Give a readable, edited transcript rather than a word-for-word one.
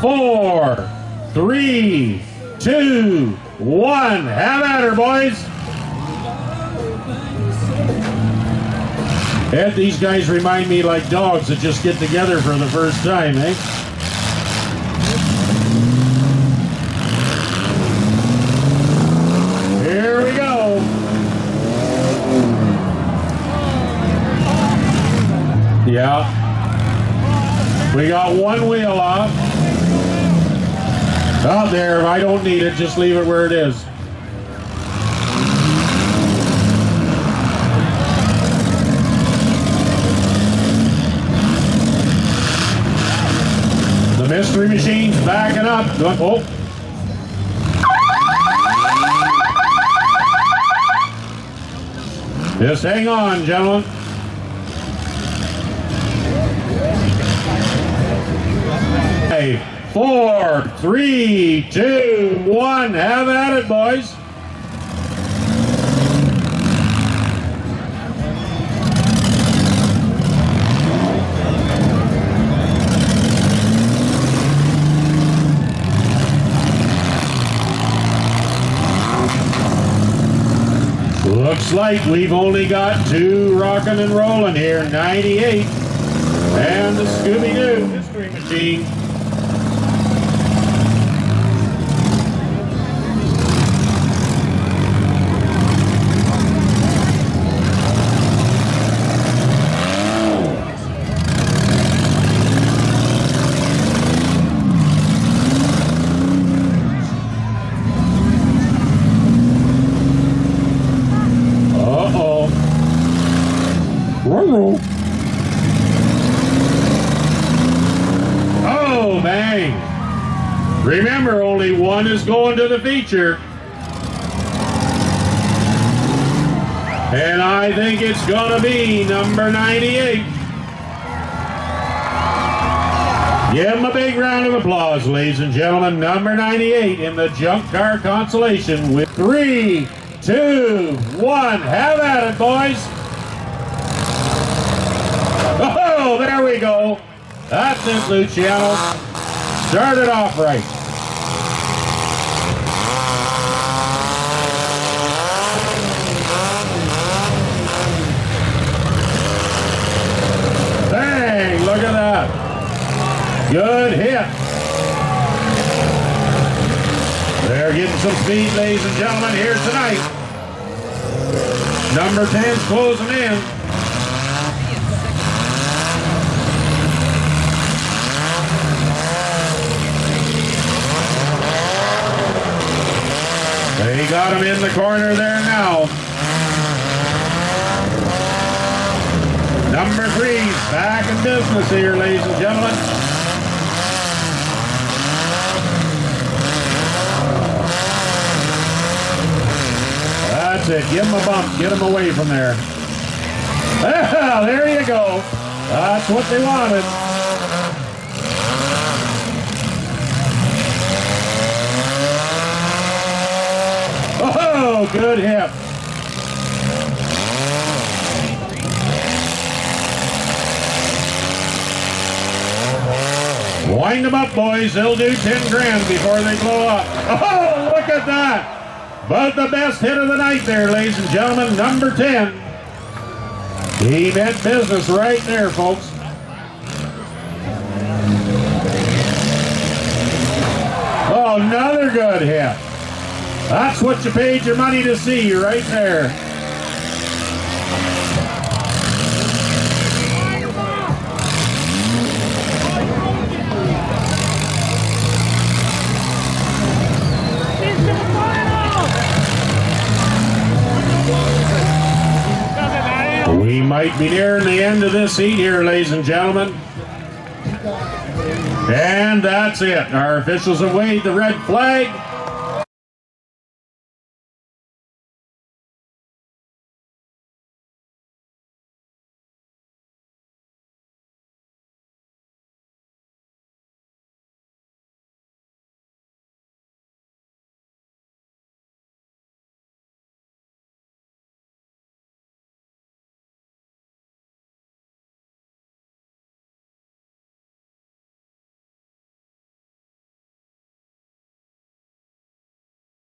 4, 3, 2, 1. Have at her, boys. Ed, these guys remind me like dogs that just get together for the first time, eh? Here we go. Yeah. We got one wheel off. Out there, I don't need it, just leave it where it is. The mystery machine's backing up. Oh. Just hang on, gentlemen. Hey, 4, 3, 2, 1. Have at it, boys. Looks like we've only got 2 rocking and rolling here. 98 and the Scooby-Doo mystery machine. Oh, bang. Remember, only one is going to the feature. And I think it's going to be number 98. Give him a big round of applause, ladies and gentlemen. Number 98 in the junk car consolation with 3, 2, 1. Have at it, boys. Oh, there we go. That's it, Luciano. Start it off right. Dang, look at that. Good hit. They're getting some speed, ladies and gentlemen, here tonight. Number 10's closing in. They got him in the corner there now. Number 3's back in business here, ladies and gentlemen. That's it. Give him a bump. Get him away from there. Well, there you go. That's what they wanted. Oh, good hit. Wind them up, boys. They'll do 10 grand before they blow up. Oh, look at that. But the best hit of the night there, ladies and gentlemen, number 10. He meant business right there, folks. Oh, another good hit. That's what you paid your money to see right there. We might be nearing the end of this heat here, ladies and gentlemen. And that's it. Our officials have waved the red flag.